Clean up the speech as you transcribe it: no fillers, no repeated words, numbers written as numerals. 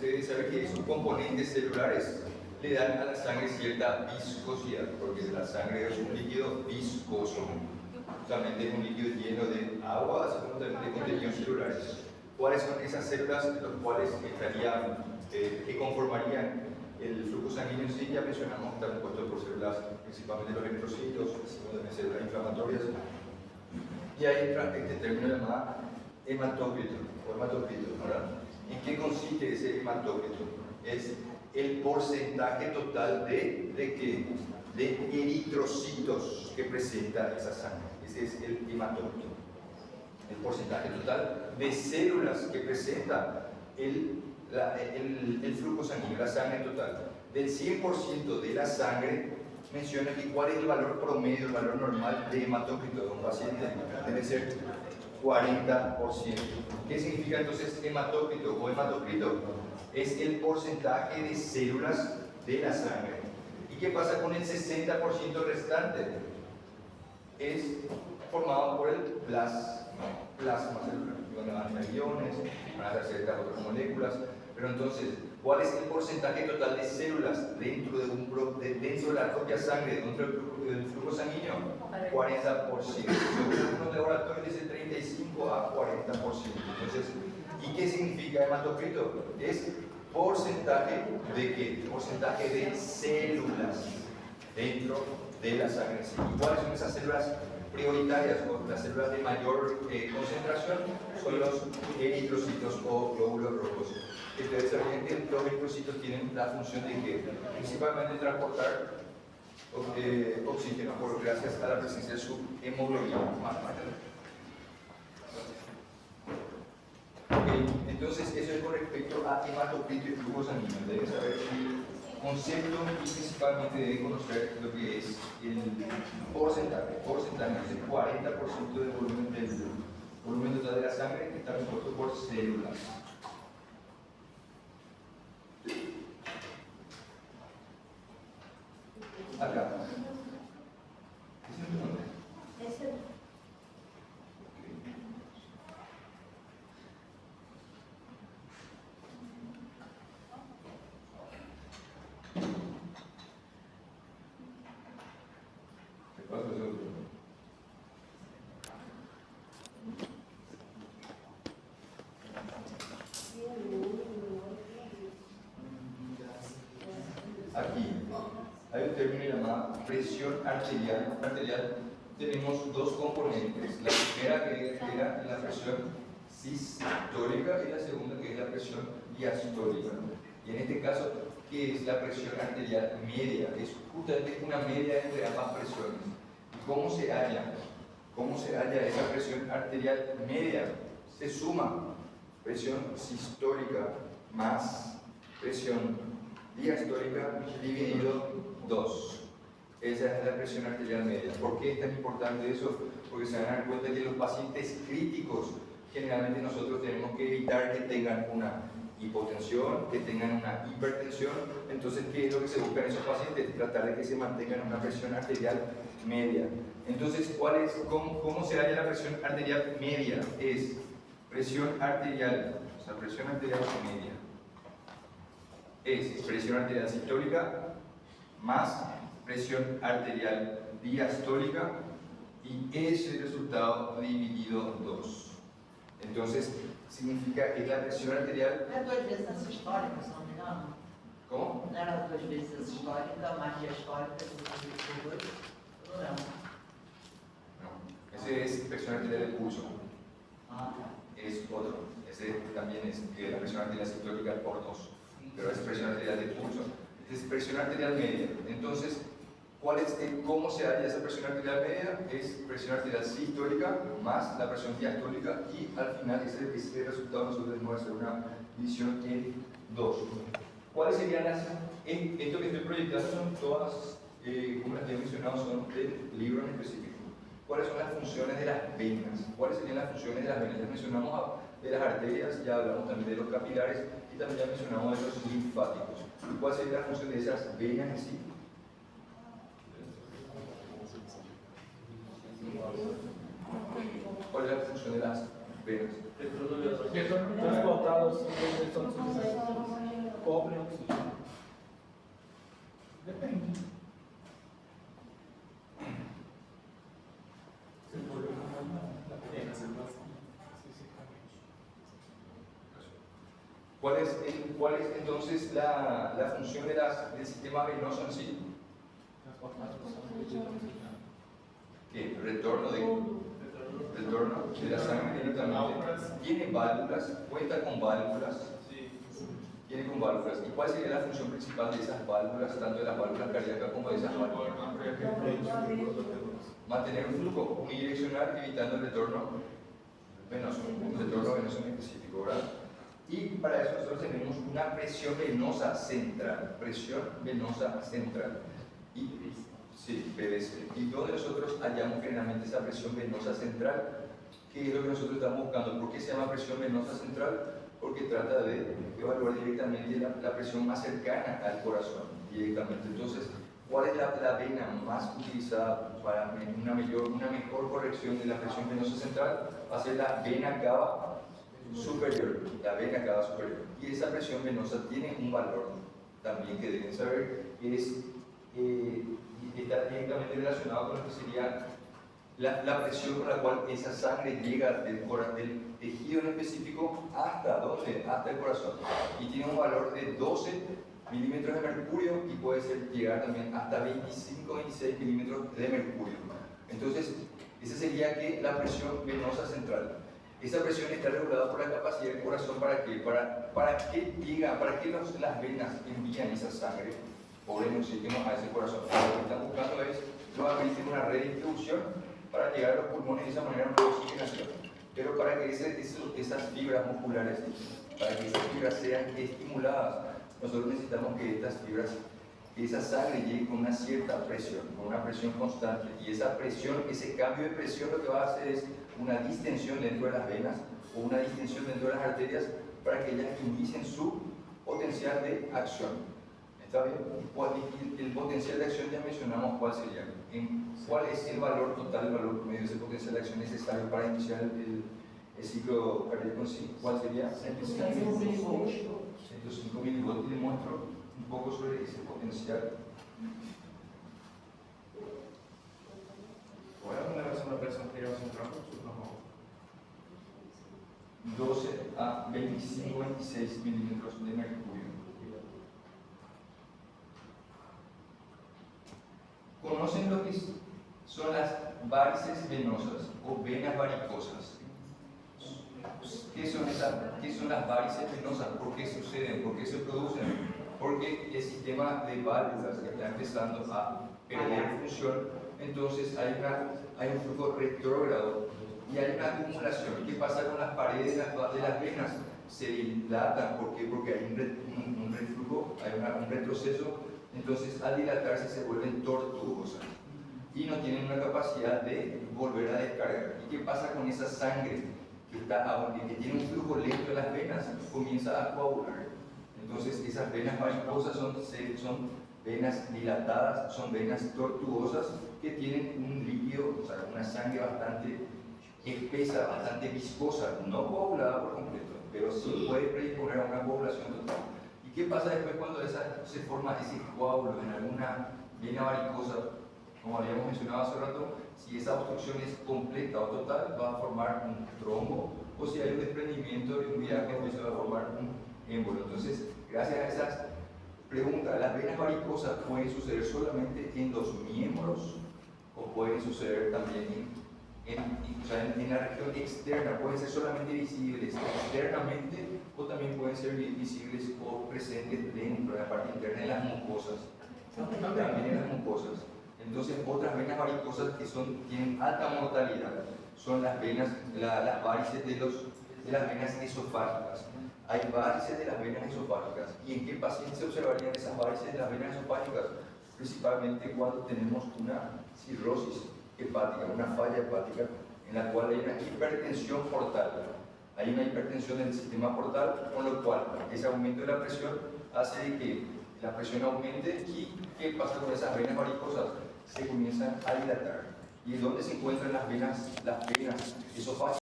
ustedes saben que esos componentes celulares le dan a la sangre cierta viscosidad, porque la sangre es un líquido viscoso. Justamente es un líquido lleno de agua, así como también de contenidos celulares. ¿Cuáles son esas células los cuales estarían, que conformarían el flujo sanguíneo? Sí, ya mencionamos, están compuestos por células, principalmente los eritrocitos, también células inflamatorias. Y ahí entra este término llamado hematócrito o hematocrito, ¿verdad? ¿En qué consiste ese hematócrito? Es el porcentaje total de eritrocitos que presenta esa sangre. Ese es el hematócrito. El porcentaje total de células que presenta el flujo sanguíneo, la sangre total. Del 100% de la sangre, menciona que cuál es el valor promedio, el valor normal de hematócrito de un paciente. Debe ser 40%. ¿Qué significa entonces hematócrito o hematocrito? Es el porcentaje de células de la sangre. ¿Y qué pasa con el 60% restante? Es formado por el plasma celular, donde van a haber iones, van a hacer ciertas otras moléculas. Pero entonces, ¿cuál es el porcentaje total de células dentro de la propia sangre, dentro del flujo sanguíneo? 40%. En algunos laboratorios dice 35 a 40%. Entonces, ¿y qué significa hematocrito? Es porcentaje de qué? Porcentaje de células dentro de la sangre. ¿Y cuáles son esas células prioritarias o las células de mayor concentración? Son los eritrocitos o glóbulos rojos. Ustedes saben que los eritrocitos tienen la función de que principalmente transportar oxígeno gracias a la presencia de su hemoglobina. Entonces, eso es con respecto a hematocrito y flujo sanguíneo. Deben saber el concepto y principalmente deben conocer lo que es el porcentaje. Porcentaje es el 40% del volumen total de la sangre que está compuesto por células. Acá. ¿Es el nombre? ¿Qué pasa? Aquí hay un término llamado presión arterial. Tenemos dos componentes. La primera que era la presión sistólica y la segunda que es la presión diastólica. Y en este caso, ¿qué es la presión arterial media? Es justamente una media entre ambas presiones. ¿Y cómo se halla? ¿Cómo se halla esa presión arterial media? Se suma presión sistólica más presión diastólica dividido 2. Esa es la presión arterial media. ¿Por qué es tan importante eso? Porque se van a dar cuenta que los pacientes críticos, generalmente nosotros tenemos que evitar que tengan una hipotensión, que tengan una hipertensión. Entonces, ¿qué es lo que se busca en esos pacientes? Tratar de que se mantengan una presión arterial media. Entonces, ¿cómo se halla la presión arterial media? Es presión arterial, o sea, presión arterial media. Es presión arterial sistólica más presión arterial diastólica y ese resultado dividido 2. Entonces, significa que la presión arterial... Não é 2 vezes a sistólica, se não me engano? ¿Cómo? Não era 2 vezes a sistólica, mais diastólica, não lembro. No, ese es presión arterial del pulso. Ah, Es otro. Ese también es la presión arterial sistólica por 2. Pero es presión arterial del pulso. Es presión arterial media. Entonces, ¿cómo se halla esa presión arterial media? Es presión arterial sistólica más la presión diastólica y al final ese resultado nosotros tenemos que hacer una división en 2. ¿Cuáles serían las? Esto que estoy proyectando son todas, como las que he mencionado, son del libro en específico. ¿Cuáles son las funciones de las venas? ¿Cuáles serían las funciones de las venas? Ya mencionamos de las arterias, ya hablamos también de los capilares y también ya mencionamos de los linfáticos. ¿Y cuál sería la función de esas venas en sí? ¿Cuál es la función de las venas? Que son transportados desde Estados Unidos. ¿Cuál es entonces la función del sistema venoso en sí? ¿Qué? Retorno de la sangre directamente. Tiene válvulas, cuenta con válvulas. Tiene con válvulas. ¿Y cuál sería la función principal de esas válvulas, tanto de las válvulas cardíacas como de esas válvulas? Mantener un flujo unidireccional evitando el retorno venoso en específico, ¿verdad? Y para eso nosotros tenemos una presión venosa central. Y, sí, PVC. Y donde nosotros hallamos generalmente esa presión venosa central, ¿qué es lo que nosotros estamos buscando? ¿Por qué se llama presión venosa central? Porque trata de evaluar directamente la presión más cercana al corazón, directamente. Entonces, ¿cuál es la vena más utilizada para una mejor corrección de la presión venosa central? Va a ser la vena cava superior, Y esa presión venosa tiene un valor también que deben saber, que está directamente relacionado con lo que sería la presión con la cual esa sangre llega del tejido en específico hasta el corazón. Y tiene un valor de 12 milímetros de mercurio y puede llegar también hasta 25-26 milímetros de mercurio. Entonces, esa sería la presión venosa central. Esa presión está regulada por la capacidad del corazón para que las venas envían esa sangre por el oxígeno a ese corazón. Lo que están buscando es nuevamente una redistribución para llegar a los pulmones de esa manera una oxigenación. Pero para que esas fibras musculares, para que esas fibras sean estimuladas, nosotros necesitamos que esa sangre llegue con una cierta presión, con una presión constante. Y esa presión, ese cambio de presión lo que va a hacer es una distensión dentro de las venas o una distensión dentro de las arterias para que ellas inicien su potencial de acción. ¿Está bien? Y el potencial de acción ya mencionamos cuál sería. ¿Cuál es el valor total, el valor promedio de ese potencial de acción necesario para iniciar el ciclo cardíaco en sí? ¿Cuál sería? 105 milivoltios. Les muestro un poco sobre ese potencial. ¿Cuál es una razón de presión que lleva central? 12 a 25-26 milímetros de mercurio. ¿Conocen lo que son las varices venosas o venas varicosas? ¿Qué son las varices venosas? ¿Por qué suceden? ¿Por qué se producen? Porque el sistema de válvulas está empezando a perder función, entonces hay un flujo retrógrado y hay una acumulación. ¿Qué pasa con las paredes de las venas? Se dilatan. ¿Por qué? Porque hay un reflujo, hay un retroceso. Entonces, al dilatarse se vuelven tortuosas y no tienen una capacidad de volver a descargar. ¿Y qué pasa con esa sangre que tiene un flujo lento en las venas? Comienza a coagular. Entonces, esas venas varicosas son venas dilatadas, son venas tortuosas que tienen un líquido, o sea, una sangre bastante espesa, bastante viscosa, no coagulada por completo, pero sí puede predisponer a una coagulación total. ¿Y qué pasa después cuando se forma ese coágulo en alguna vena varicosa? Como habíamos mencionado hace rato, si esa obstrucción es completa o total, va a formar un trombo, o si hay un desprendimiento de un viaje, entonces va a formar un émbolo. Entonces, gracias a esas preguntas, ¿las venas varicosas pueden suceder solamente en los miembros o pueden suceder también en la región externa? Pueden ser solamente visibles externamente o también pueden ser visibles o presentes dentro de la parte interna de las mucosas. También en las mucosas. Entonces, otras venas varicosas que tienen alta mortalidad son las varices de las venas esofágicas. Hay varices de las venas esofágicas. ¿Y en qué pacientes se observarían esas varices de las venas esofágicas? Principalmente cuando tenemos una cirrosis hepática, una falla hepática, en la cual hay una hipertensión portal. Hay una hipertensión del sistema portal, con lo cual ese aumento de la presión hace de que la presión aumente. ¿Y qué pasa con esas venas varicosas? Se comienzan a dilatar. ¿Y dónde se encuentran las venas esofágicas?